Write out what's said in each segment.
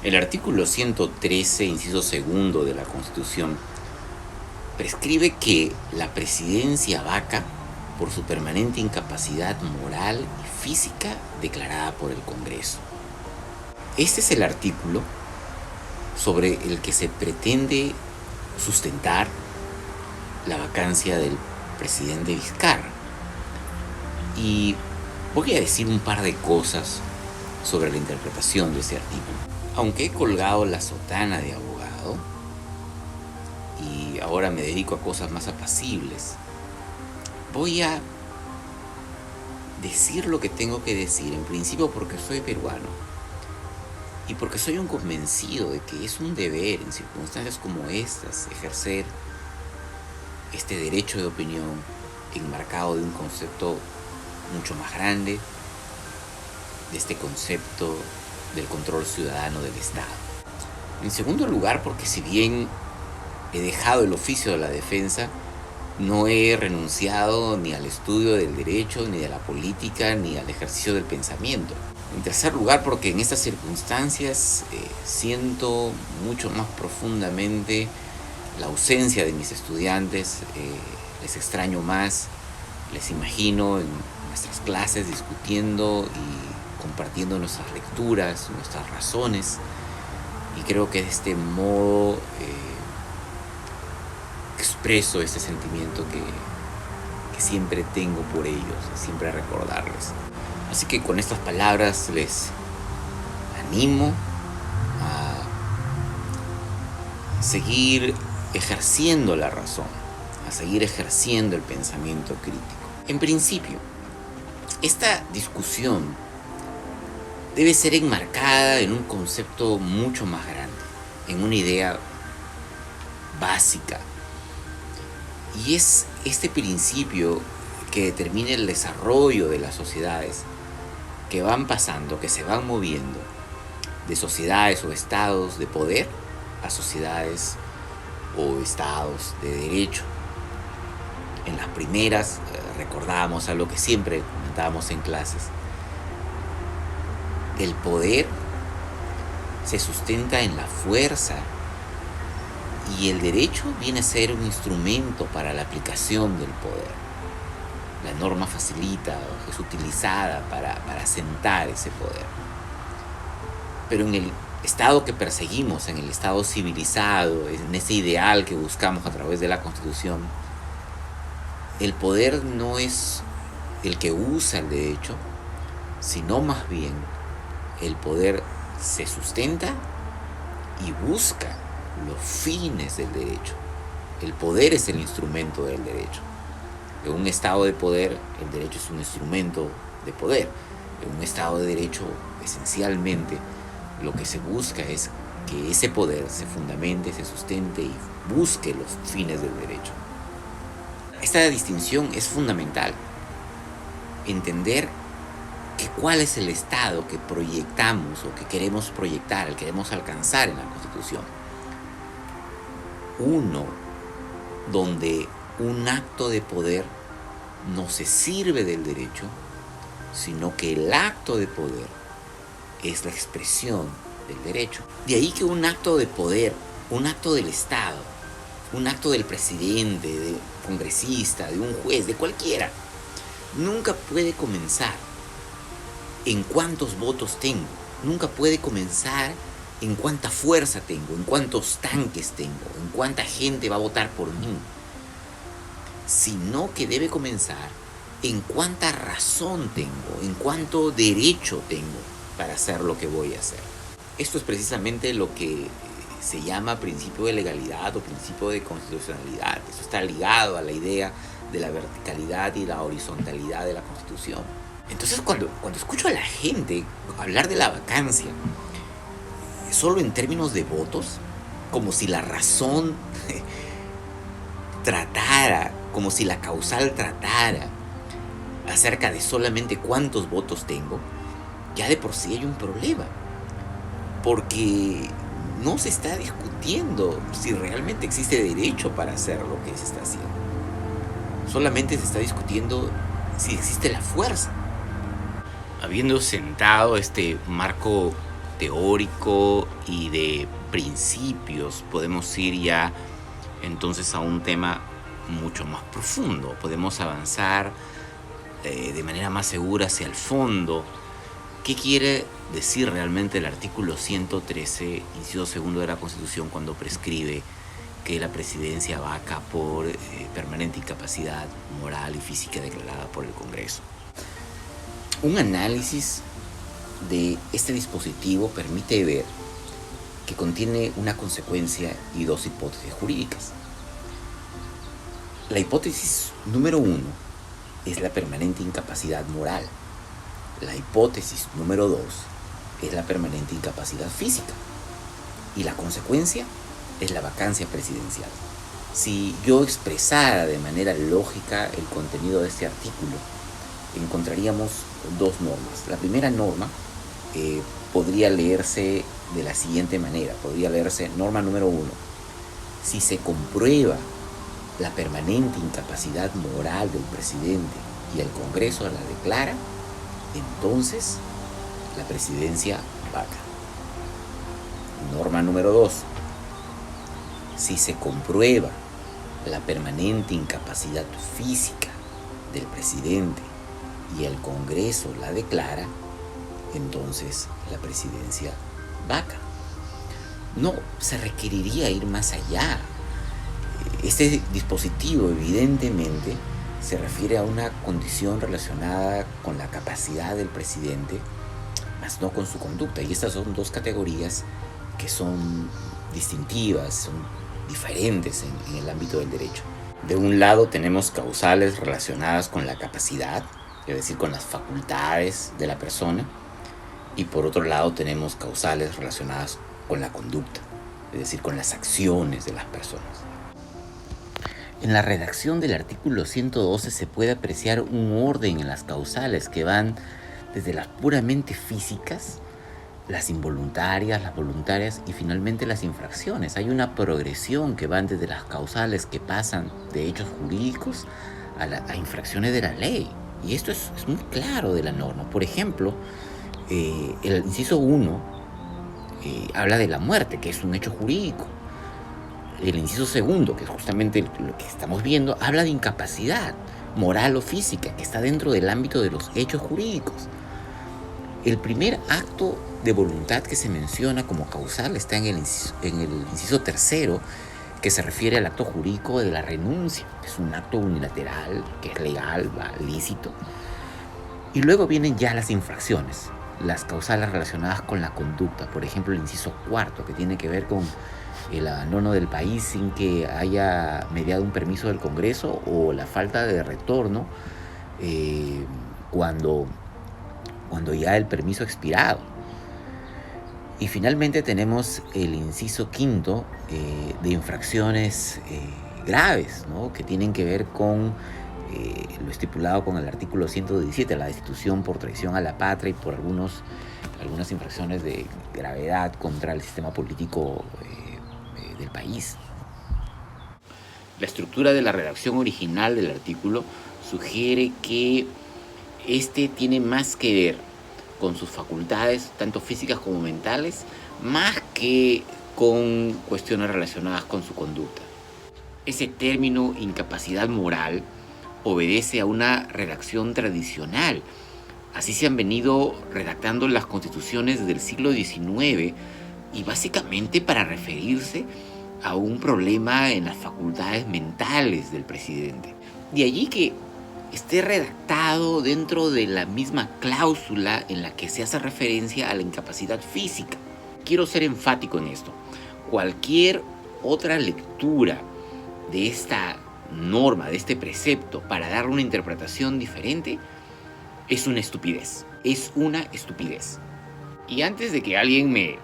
El artículo 113, inciso segundo de la Constitución, prescribe que la presidencia vaca por su permanente incapacidad moral y física declarada por el Congreso. Este es el artículo sobre el que se pretende sustentar la vacancia del presidente Vizcarra. Y voy a decir un par de cosas sobre la interpretación de ese artículo. Aunque he colgado la sotana de abogado y ahora me dedico a cosas más apacibles, voy a decir lo que tengo que decir, en principio porque soy peruano y porque soy un convencido de que es un deber en circunstancias como estas ejercer este derecho de opinión enmarcado de un concepto mucho más grande, de este concepto del control ciudadano del Estado. En segundo lugar, porque si bien he dejado el oficio de la defensa, no he renunciado ni al estudio del derecho, ni de la política, ni al ejercicio del pensamiento. En tercer lugar, porque en estas circunstancias siento mucho más profundamente la ausencia de mis estudiantes, les extraño más, les imagino en nuestras clases discutiendo y compartiendo nuestras lecturas, nuestras razones, y creo que de este modo expreso este sentimiento que siempre tengo por ellos, siempre recordarles. Así que con estas palabras les animo a seguir ejerciendo la razón, a seguir ejerciendo el pensamiento crítico. En principio, esta discusión debe ser enmarcada en un concepto mucho más grande, en una idea básica. Y es este principio que determina el desarrollo de las sociedades que van pasando, que se van moviendo de sociedades o estados de poder a sociedades o estados de derecho. En las primeras recordábamos algo que siempre comentábamos en clases. El poder se sustenta en la fuerza y el derecho viene a ser un instrumento para la aplicación del poder. La norma facilita, es utilizada para asentar ese poder. Pero en el Estado que perseguimos, en el Estado civilizado, en ese ideal que buscamos a través de la Constitución, el poder no es el que usa el derecho, sino más bien el poder se sustenta y busca los fines del derecho. El poder es el instrumento del derecho. En un estado de poder, el derecho es un instrumento de poder. En un estado de derecho, esencialmente, lo que se busca es que ese poder se fundamente, se sustente y busque los fines del derecho. Esta distinción es fundamental. Entender que cuál es el estado que proyectamos o que queremos proyectar, el que queremos alcanzar en la Constitución. Uno donde un acto de poder no se sirve del derecho, sino que el acto de poder es la expresión del derecho. De ahí que un acto de poder, un acto del Estado, un acto del presidente, del congresista, de un juez, de cualquiera, nunca puede comenzar en cuántos votos tengo, nunca puede comenzar en cuánta fuerza tengo, en cuántos tanques tengo, en cuánta gente va a votar por mí, sino que debe comenzar en cuánta razón tengo, en cuánto derecho tengo para hacer lo que voy a hacer. Esto es precisamente lo que se llama principio de legalidad o principio de constitucionalidad. Eso está ligado a la idea de la verticalidad y la horizontalidad de la Constitución. Entonces, cuando escucho a la gente hablar de la vacancia solo en términos de votos, como si la razón tratara, como si la causal tratara acerca de solamente cuántos votos tengo, ya de por sí hay un problema, porque no se está discutiendo si realmente existe derecho para hacer lo que se está haciendo. Solamente se está discutiendo si existe la fuerza. Habiendo sentado este marco teórico y de principios, podemos ir ya entonces a un tema mucho más profundo. Podemos avanzar de manera más segura hacia el fondo. ¿Qué quiere decir realmente el artículo 113, inciso segundo de la Constitución, cuando prescribe que la presidencia vaca por permanente incapacidad moral y física declarada por el Congreso? Un análisis de este dispositivo permite ver que contiene una consecuencia y dos hipótesis jurídicas. La hipótesis número 1 es la permanente incapacidad moral. La hipótesis número 2 es la permanente incapacidad física. Y la consecuencia es la vacancia presidencial. Si yo expresara de manera lógica el contenido de este artículo, encontraríamos dos normas. La primera norma podría leerse de la siguiente manera. Podría leerse norma número 1. Si se comprueba la permanente incapacidad moral del presidente y el Congreso la declara, entonces la presidencia vaca. Norma número 2. Si se comprueba la permanente incapacidad física del presidente y el Congreso la declara, entonces la presidencia vaca. No se requeriría ir más allá. Este dispositivo evidentemente se refiere a una condición relacionada con la capacidad del presidente, más no con su conducta. Y estas son dos categorías que son distintivas, son diferentes en el ámbito del derecho. De un lado tenemos causales relacionadas con la capacidad, es decir, con las facultades de la persona, y por otro lado tenemos causales relacionadas con la conducta, es decir, con las acciones de las personas. En la redacción del artículo 112 se puede apreciar un orden en las causales que van desde las puramente físicas, las involuntarias, las voluntarias y finalmente las infracciones. Hay una progresión que van desde las causales que pasan de hechos jurídicos a infracciones de la ley. Y esto es muy claro de la norma. Por ejemplo, el inciso 1 habla de la muerte, que es un hecho jurídico. El inciso segundo, que es justamente lo que estamos viendo, habla de incapacidad moral o física, que está dentro del ámbito de los hechos jurídicos. El primer acto de voluntad que se menciona como causal está en el inciso tercero, que se refiere al acto jurídico de la renuncia. Es un acto unilateral, que es legal, lícito. Y luego vienen ya las infracciones, las causales relacionadas con la conducta. Por ejemplo, el inciso cuarto, que tiene que ver con el abandono del país sin que haya mediado un permiso del Congreso o la falta de retorno cuando ya el permiso ha expirado. Y finalmente tenemos el inciso quinto de infracciones graves, ¿no?, que tienen que ver con lo estipulado con el artículo 117, la destitución por traición a la patria y por algunas infracciones de gravedad contra el sistema político del país. La estructura de la redacción original del artículo sugiere que este tiene más que ver con sus facultades, tanto físicas como mentales, más que con cuestiones relacionadas con su conducta. Ese término incapacidad moral obedece a una redacción tradicional. Así se han venido redactando las constituciones del siglo XIX y básicamente para referirse a un problema en las facultades mentales del presidente. De allí que esté redactado dentro de la misma cláusula en la que se hace referencia a la incapacidad física. Quiero ser enfático en esto. Cualquier otra lectura de esta norma, de este precepto, para darle una interpretación diferente, es una estupidez. Es una estupidez. Y antes de que alguien me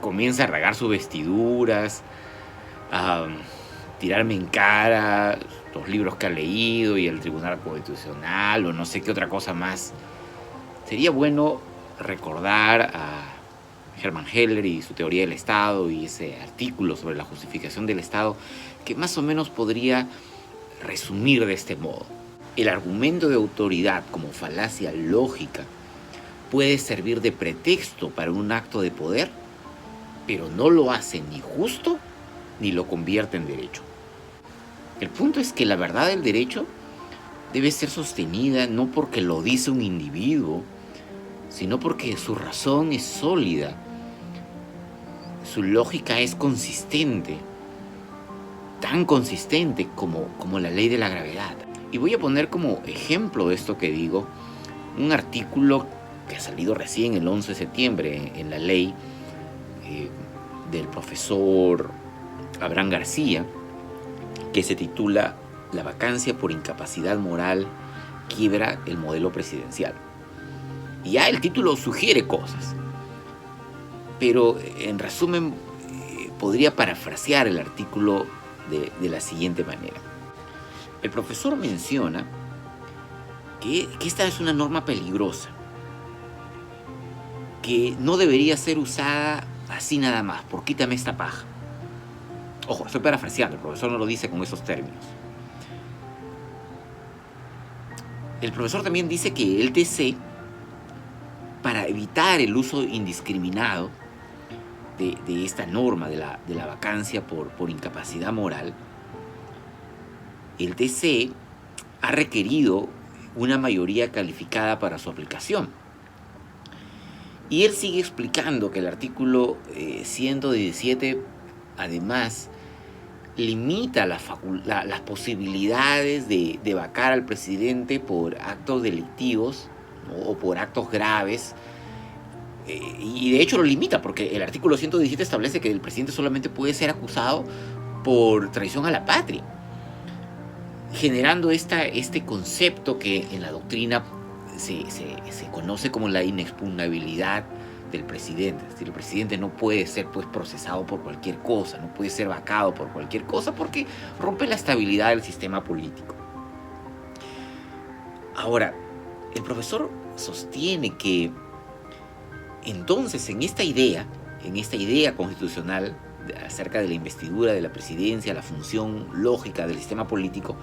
comience a rasgar sus vestiduras, a tirarme en cara los libros que ha leído y el Tribunal Constitucional o no sé qué otra cosa más, sería bueno recordar a Hermann Heller y su teoría del Estado y ese artículo sobre la justificación del Estado, que más o menos podría resumir de este modo. El argumento de autoridad como falacia lógica puede servir de pretexto para un acto de poder, pero no lo hace ni justo ni lo convierte en derecho. El punto es que la verdad del derecho debe ser sostenida no porque lo dice un individuo, sino porque su razón es sólida, su lógica es consistente, tan consistente como la ley de la gravedad. Y voy a poner como ejemplo de esto que digo, un artículo que ha salido recién el 11 de septiembre en la ley del profesor Abraham García, que se titula "La vacancia por incapacidad moral quiebra el modelo presidencial". Y ya el título sugiere cosas, pero en resumen podría parafrasear el artículo de la siguiente manera. El profesor menciona que esta es una norma peligrosa, que no debería ser usada así nada más, por quítame esta paja. Ojo, estoy parafraseando, el profesor no lo dice con esos términos. El profesor también dice que el TC, para evitar el uso indiscriminado de esta norma de la vacancia por incapacidad moral, el TC ha requerido una mayoría calificada para su aplicación. Y él sigue explicando que el artículo 117, además, limita las posibilidades de vacar al presidente por actos delictivos, ¿no?, o por actos graves. Y de hecho lo limita, porque el artículo 117 establece que el presidente solamente puede ser acusado por traición a la patria, generando este concepto que en la doctrina se conoce como la inexpugnabilidad del presidente. Es decir, el presidente no puede ser procesado por cualquier cosa, no puede ser vacado por cualquier cosa, porque rompe la estabilidad del sistema político. Ahora, el profesor sostiene que entonces en esta idea constitucional acerca de la investidura de la presidencia, la función lógica del sistema político,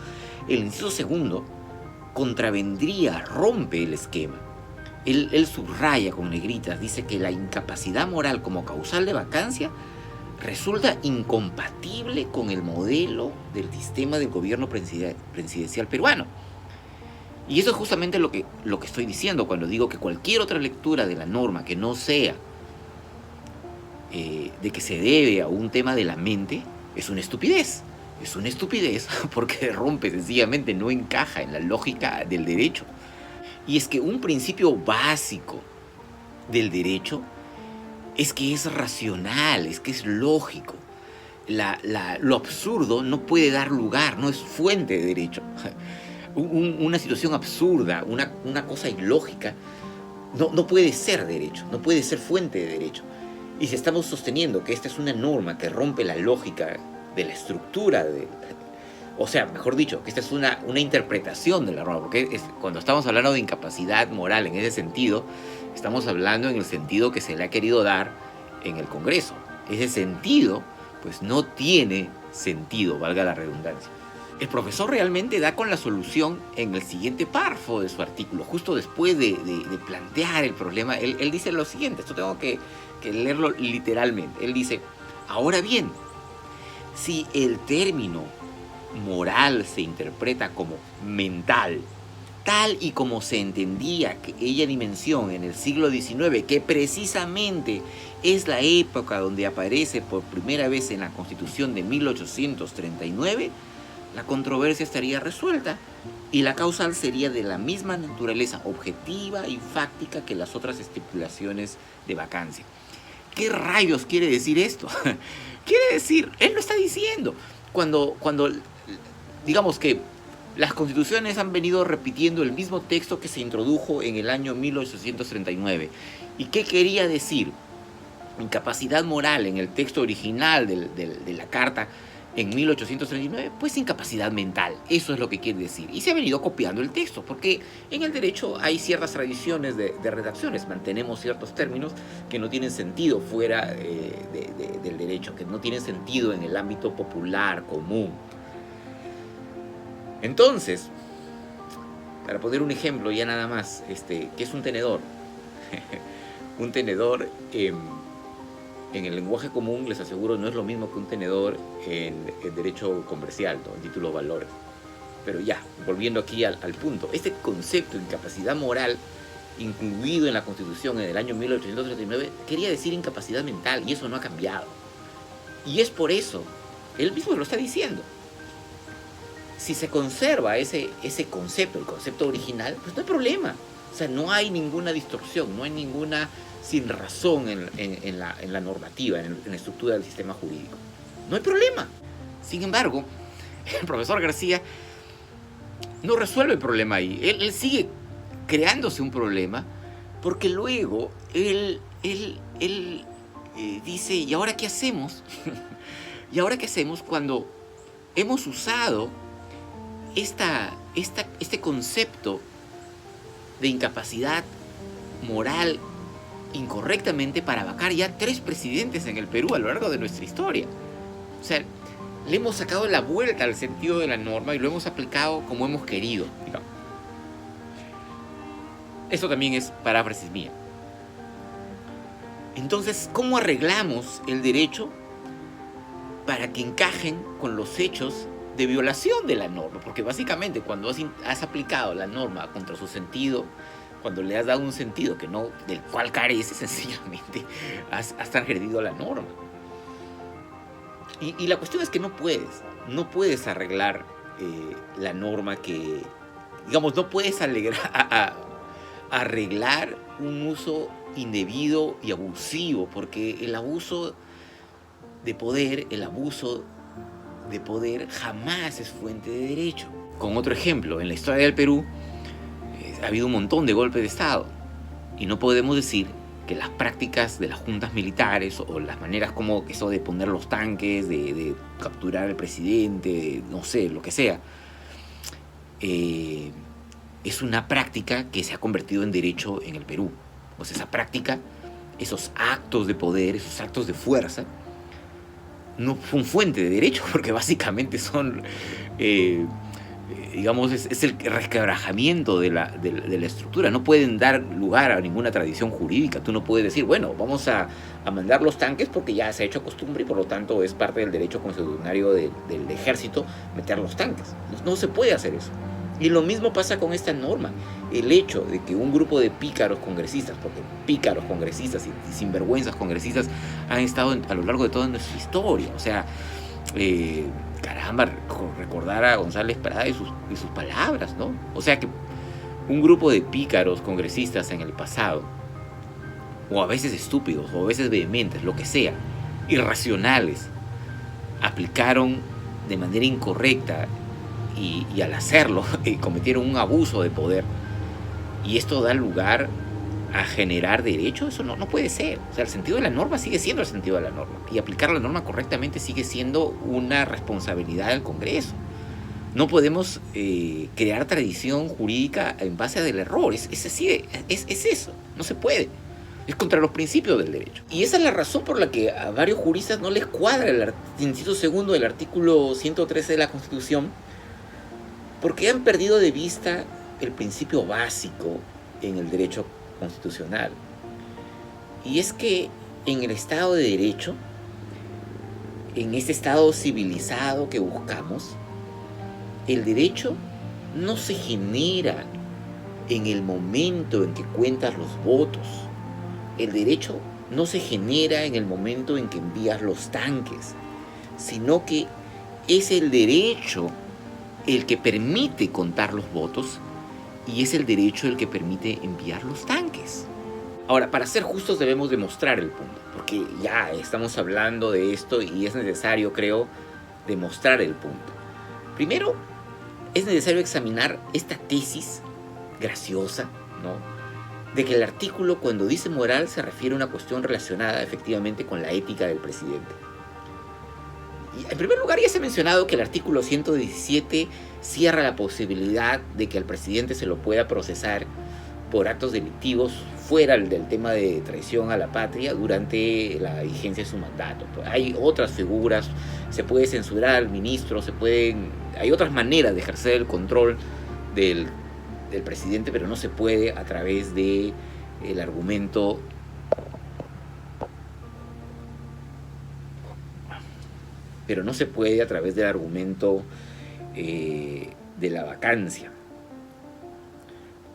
el inciso segundo contravendría, rompe el esquema. Él subraya con negritas, dice que la incapacidad moral como causal de vacancia resulta incompatible con el modelo del sistema del gobierno presidencial peruano. Y eso es justamente lo que estoy diciendo cuando digo que cualquier otra lectura de la norma que no sea de que se debe a un tema de la mente es una estupidez. Es una estupidez porque rompe, sencillamente no encaja en la lógica del derecho. Y es que un principio básico del derecho es que es racional, es que es lógico. Lo absurdo no puede dar lugar, no es fuente de derecho. Una situación absurda, una cosa ilógica, no puede ser derecho, no puede ser fuente de derecho. Y si estamos sosteniendo que esta es una norma que rompe la lógica de la estructura, o sea, mejor dicho, que esta es una interpretación de la norma, porque cuando estamos hablando de incapacidad moral en ese sentido, estamos hablando en el sentido que se le ha querido dar en el Congreso. Ese sentido, pues no tiene sentido, valga la redundancia. El profesor realmente da con la solución en el siguiente párrafo de su artículo, justo después de plantear el problema. Él dice lo siguiente, esto tengo que leerlo literalmente. Él dice: ahora bien, si el término moral se interpreta como mental, tal y como se entendía que ella dimensión en el siglo XIX, que precisamente es la época donde aparece por primera vez en la Constitución de 1839, la controversia estaría resuelta y la causal sería de la misma naturaleza objetiva y fáctica que las otras estipulaciones de vacancia. ¿Qué rayos quiere decir esto? Quiere decir, él lo está diciendo, cuando digamos que las constituciones han venido repitiendo el mismo texto que se introdujo en el año 1839. ¿Y qué quería decir? Incapacidad moral en el texto original de la Carta en 1839, pues incapacidad mental, eso es lo que quiere decir. Y se ha venido copiando el texto, porque en el derecho hay ciertas tradiciones de redacciones, mantenemos ciertos términos que no tienen sentido fuera del derecho, que no tienen sentido en el ámbito popular, común. Entonces, para poner un ejemplo ya nada más, ¿qué es un tenedor? Un tenedor en el lenguaje común, les aseguro, no es lo mismo que un tenedor en derecho comercial, ¿no? En títulos valores. Pero ya, volviendo aquí al punto, este concepto de incapacidad moral, incluido en la Constitución en el año 1839, quería decir incapacidad mental, y eso no ha cambiado. Y es por eso, él mismo lo está diciendo. Si se conserva ese concepto, el concepto original, pues no hay problema. O sea, no hay ninguna distorsión, no hay ninguna sinrazón en la normativa, en la estructura del sistema jurídico. No hay problema. Sin embargo, el profesor García no resuelve el problema ahí. Él sigue creándose un problema porque luego él dice, ¿y ahora qué hacemos? ¿Y ahora qué hacemos cuando hemos usado este concepto de incapacidad moral incorrectamente para vacar ya 3 presidentes en el Perú a lo largo de nuestra historia? O sea, le hemos sacado la vuelta al sentido de la norma y lo hemos aplicado como hemos querido, digamos. Esto también es paráfrasis mía. Entonces, ¿cómo arreglamos el derecho para que encajen con los hechos de violación de la norma? Porque básicamente cuando has aplicado la norma contra su sentido, cuando le has dado un sentido que no, del cual carece, sencillamente has transgredido la norma. Y la cuestión es que no puedes arreglar la norma que, digamos, no puedes arreglar un uso indebido y abusivo, porque el abuso de poder jamás es fuente de derecho. Con otro ejemplo, en la historia del Perú ha habido un montón de golpes de Estado y no podemos decir que las prácticas de las juntas militares o las maneras como eso de poner los tanques, de capturar al presidente, no sé, lo que sea, es una práctica que se ha convertido en derecho en el Perú. O sea, esa práctica, esos actos de poder, esos actos de fuerza, no son fuente de derecho, porque básicamente son, digamos, es el resquebrajamiento de la estructura. No pueden dar lugar a ninguna tradición jurídica. Tú no puedes decir, bueno, vamos a mandar los tanques porque ya se ha hecho costumbre y por lo tanto es parte del derecho constitucionario del ejército meter los tanques. No se puede hacer eso. Y lo mismo pasa con esta norma. El hecho de que un grupo de pícaros congresistas, porque pícaros congresistas y sinvergüenzas congresistas han estado a lo largo de toda nuestra historia. O sea, caramba, recordar a González Prada y sus palabras, ¿no? O sea que un grupo de pícaros congresistas en el pasado, o a veces estúpidos, o a veces vehementes, lo que sea, irracionales, aplicaron de manera incorrecta y al hacerlo cometieron un abuso de poder, y esto da lugar a generar derecho. Eso no puede ser. O sea, el sentido de la norma sigue siendo el sentido de la norma, y aplicar la norma correctamente sigue siendo una responsabilidad del Congreso. No podemos crear tradición jurídica en base del error. Es eso, no se puede. Es contra los principios del derecho. Y esa es la razón por la que a varios juristas no les cuadra el inciso segundo del artículo 113 de la Constitución, porque han perdido de vista el principio básico en el derecho constitucional. Y es que en el Estado de Derecho, en este Estado civilizado que buscamos, el derecho no se genera en el momento en que cuentas los votos. El derecho no se genera en el momento en que envías los tanques, sino que es el derecho el que permite contar los votos y es el derecho el que permite enviar los tanques. Ahora, para ser justos debemos demostrar el punto, porque ya estamos hablando de esto y es necesario, creo, demostrar el punto. Primero, es necesario examinar esta tesis graciosa, ¿no?, de que el artículo, cuando dice moral, se refiere a una cuestión relacionada efectivamente con la ética del presidente. Y en primer lugar, ya se ha mencionado que el artículo 117 cierra la posibilidad de que al presidente se lo pueda procesar por actos delictivos fuera del tema de traición a la patria durante la vigencia de su mandato. Hay otras figuras, se puede censurar al ministro, hay otras maneras de ejercer el control del presidente, pero no se puede a través de el argumento pero no se puede a través del argumento de la vacancia.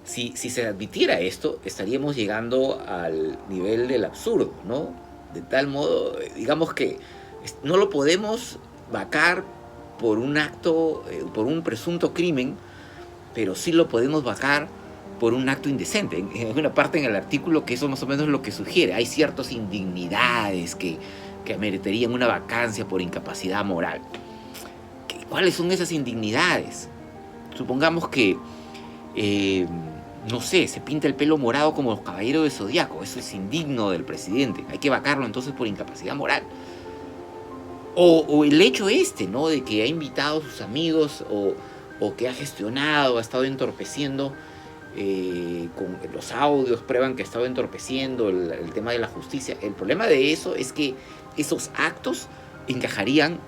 Si se admitiera esto, estaríamos llegando al nivel del absurdo, ¿no? De tal modo, digamos que no lo podemos vacar por un acto, por un presunto crimen, pero sí lo podemos vacar por un acto indecente. En una parte en el artículo que eso más o menos es lo que sugiere. Hay ciertas indignidades que ameritarían una vacancia por incapacidad moral. ¿Cuáles son esas indignidades? Supongamos que, no sé, se pinta el pelo morado como los caballeros del Zodíaco. Eso es indigno del presidente. Hay que vacarlo entonces por incapacidad moral. O el hecho ¿no? De que ha invitado a sus amigos o que ha gestionado, ha estado entorpeciendo con los audios, prueban que ha estado entorpeciendo el tema de la justicia. El problema de eso es que esos actos encajarían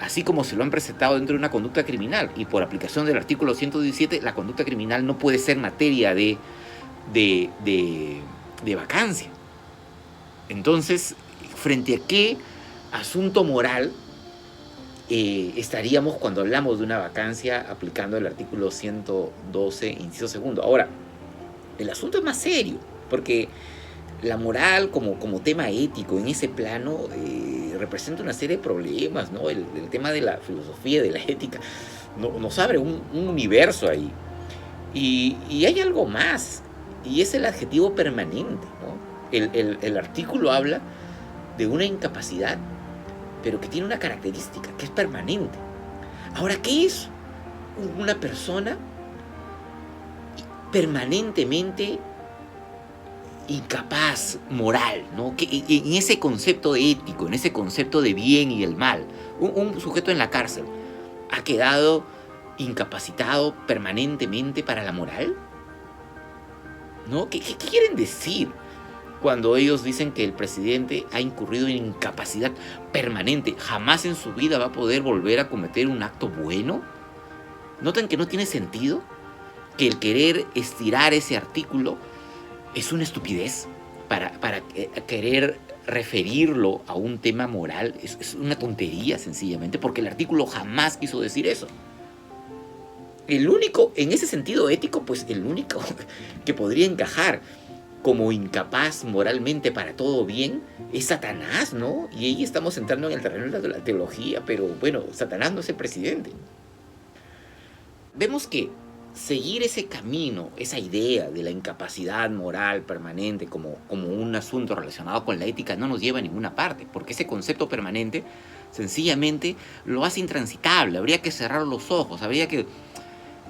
así como se lo han presentado dentro de una conducta criminal, y por aplicación del artículo 117 la conducta criminal no puede ser materia de vacancia. Entonces, ¿frente a qué asunto moral estaríamos cuando hablamos de una vacancia aplicando el artículo 112, inciso segundo? Ahora, el asunto es más serio, porque la moral como tema ético en ese plano representa una serie de problemas, ¿no? El tema de la filosofía, de la ética, nos abre un universo ahí. Y hay algo más, y es el adjetivo permanente, ¿no? El artículo habla de una incapacidad, pero que tiene una característica, que es permanente. Ahora, ¿qué es una persona permanentemente incapaz moral, ¿no? Que en ese concepto ético, en ese concepto de bien y el mal, un sujeto en la cárcel ha quedado incapacitado permanentemente para la moral, ¿no? ¿Qué quieren decir cuando ellos dicen que el presidente ha incurrido en incapacidad permanente? Jamás en su vida va a poder volver a cometer un acto bueno. ¿Notan que no tiene sentido? Que el querer estirar ese artículo es una estupidez para querer referirlo a un tema moral. Es una tontería, sencillamente, porque el artículo jamás quiso decir eso. El único, en ese sentido ético, pues el único que podría encajar como incapaz moralmente para todo bien es Satanás, ¿no? Y ahí estamos entrando en el terreno de la teología, pero bueno, Satanás no es el presidente. Vemos que seguir ese camino, esa idea de la incapacidad moral permanente como un asunto relacionado con la ética no nos lleva a ninguna parte, porque ese concepto permanente sencillamente lo hace intransitable. Habría que cerrar los ojos, habría que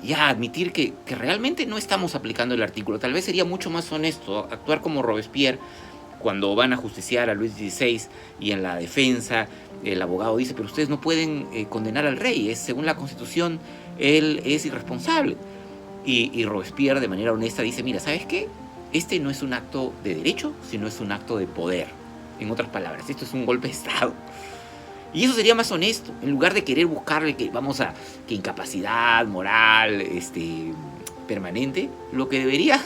ya admitir que realmente no estamos aplicando el artículo. Tal vez sería mucho más honesto actuar como Robespierre cuando van a justiciar a Luis XVI y en la defensa el abogado dice, pero ustedes no pueden condenar al rey, según la Constitución él es irresponsable. Y Robespierre de manera honesta dice, mira, ¿sabes qué? Este no es un acto de derecho, sino es un acto de poder. En otras palabras, esto es un golpe de Estado. Y eso sería más honesto, en lugar de querer buscarle que incapacidad moral permanente, lo que debería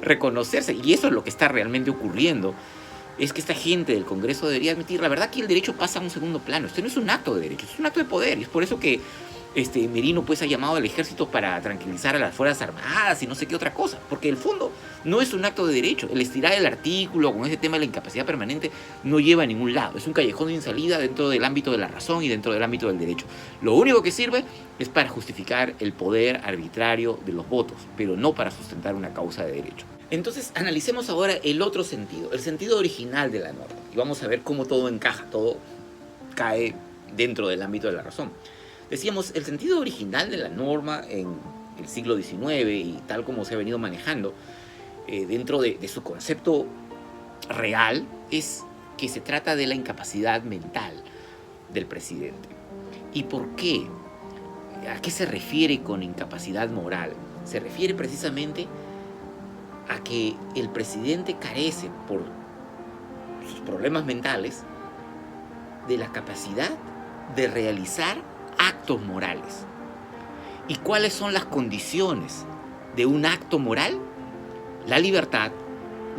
reconocerse, y eso es lo que está realmente ocurriendo, es que esta gente del Congreso debería admitir, la verdad que el derecho pasa a un segundo plano. Este no es un acto de derecho, es un acto de poder, y es por eso que Merino pues ha llamado al ejército para tranquilizar a las Fuerzas Armadas y no sé qué otra cosa, porque el fondo no es un acto de derecho. El estirar el artículo con ese tema de la incapacidad permanente no lleva a ningún lado, es un callejón sin salida dentro del ámbito de la razón y dentro del ámbito del derecho. Lo único que sirve es para justificar el poder arbitrario de los votos, pero no para sustentar una causa de derecho. Entonces analicemos ahora el otro sentido, el sentido original de la norma, y vamos a ver cómo todo encaja, todo cae dentro del ámbito de la razón. Decíamos, el sentido original de la norma en el siglo XIX y tal como se ha venido manejando dentro de su concepto real es que se trata de la incapacidad mental del presidente. ¿Y por qué? ¿A qué se refiere con incapacidad moral? Se refiere precisamente a que el presidente carece por sus problemas mentales de la capacidad de realizar actos morales. ¿Y cuáles son las condiciones de un acto moral? La libertad,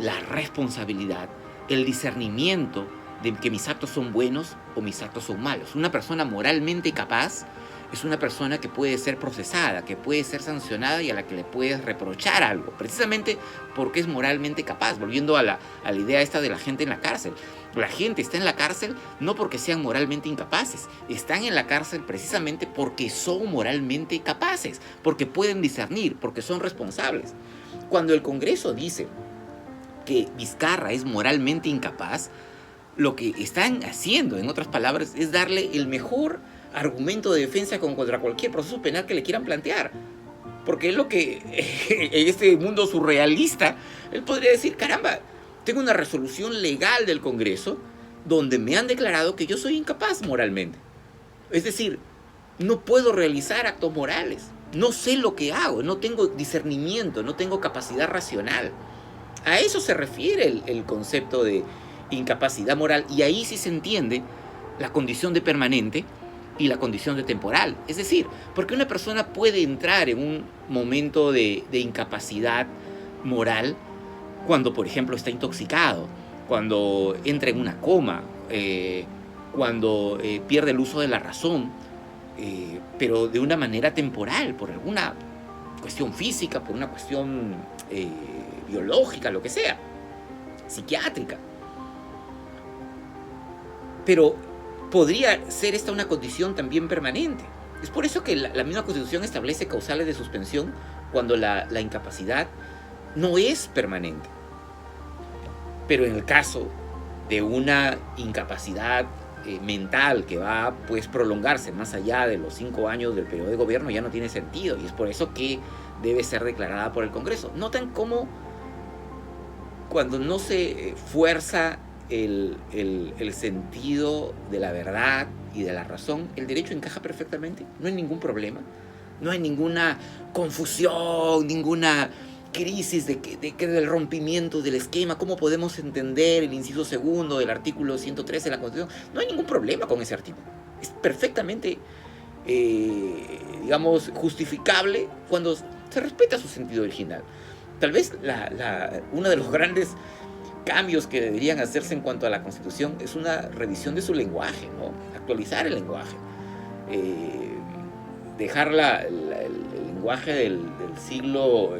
la responsabilidad, el discernimiento de que mis actos son buenos o mis actos son malos. Una persona moralmente capaz es una persona que puede ser procesada, que puede ser sancionada y a la que le puedes reprochar algo, precisamente porque es moralmente capaz. Volviendo a la idea esta de la gente en la cárcel. La gente está en la cárcel no porque sean moralmente incapaces, están en la cárcel precisamente porque son moralmente capaces, porque pueden discernir, porque son responsables. Cuando el Congreso dice que Vizcarra es moralmente incapaz, lo que están haciendo, en otras palabras, es darle el mejor argumento de defensa contra cualquier proceso penal que le quieran plantear. Porque es lo que en este mundo surrealista, él podría decir, caramba, tengo una resolución legal del Congreso donde me han declarado que yo soy incapaz moralmente. Es decir, no puedo realizar actos morales, no sé lo que hago, no tengo discernimiento, no tengo capacidad racional. A eso se refiere el concepto de incapacidad moral, y ahí sí se entiende la condición de permanente y la condición de temporal. Es decir, porque una persona puede entrar en un momento de incapacidad moral cuando, por ejemplo, está intoxicado, cuando entra en una coma, cuando pierde el uso de la razón, pero de una manera temporal, por alguna cuestión física, por una cuestión biológica, lo que sea, psiquiátrica. Pero podría ser esta una condición también permanente. Es por eso que la misma Constitución establece causales de suspensión cuando la incapacidad no es permanente. Pero en el caso de una incapacidad mental que va a prolongarse más allá de los 5 años del periodo de gobierno, ya no tiene sentido, y es por eso que debe ser declarada por el Congreso. Notan cómo cuando no se fuerza el sentido de la verdad y de la razón, el derecho encaja perfectamente, no hay ningún problema, no hay ninguna confusión, ninguna crisis del rompimiento del esquema. ¿Cómo podemos entender el inciso segundo del artículo 113 de la Constitución? No hay ningún problema con ese artículo, es perfectamente justificable cuando se respeta su sentido original. Tal vez uno de los grandes cambios que deberían hacerse en cuanto a la Constitución es una revisión de su lenguaje, ¿no? Actualizar el lenguaje, dejar el lenguaje del siglo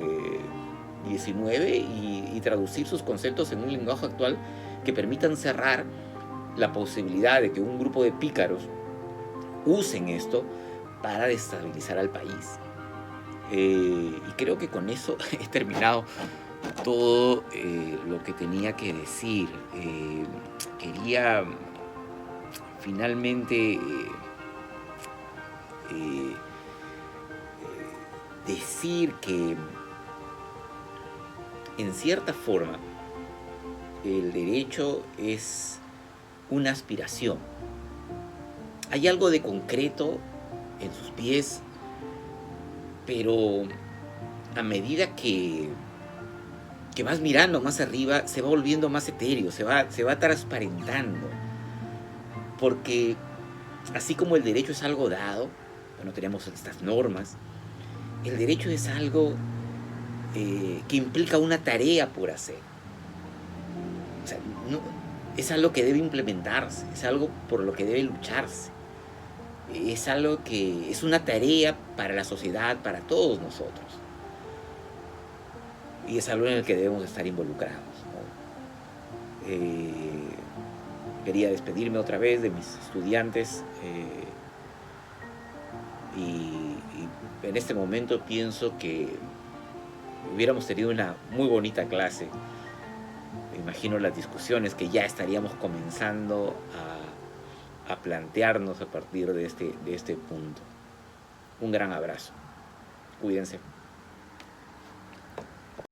XIX y traducir sus conceptos en un lenguaje actual que permitan cerrar la posibilidad de que un grupo de pícaros usen esto para desestabilizar al país. Y creo que con eso he terminado todo lo que tenía que decir. Quería finalmente decir que en cierta forma el derecho es una aspiración. Hay algo de concreto en sus pies, pero a medida que vas mirando más arriba, se va volviendo más etéreo, se va transparentando. Porque así como el derecho es algo dado, bueno, tenemos estas normas, el derecho es algo que implica una tarea por hacer. O sea, no, es algo que debe implementarse, es algo por lo que debe lucharse. Es algo que es una tarea para la sociedad, para todos nosotros. Y es algo en el que debemos estar involucrados, ¿no? Quería despedirme otra vez de mis estudiantes y en este momento pienso que hubiéramos tenido una muy bonita clase. Me imagino las discusiones que ya estaríamos comenzando a plantearnos a partir de este punto. Un gran abrazo. Cuídense.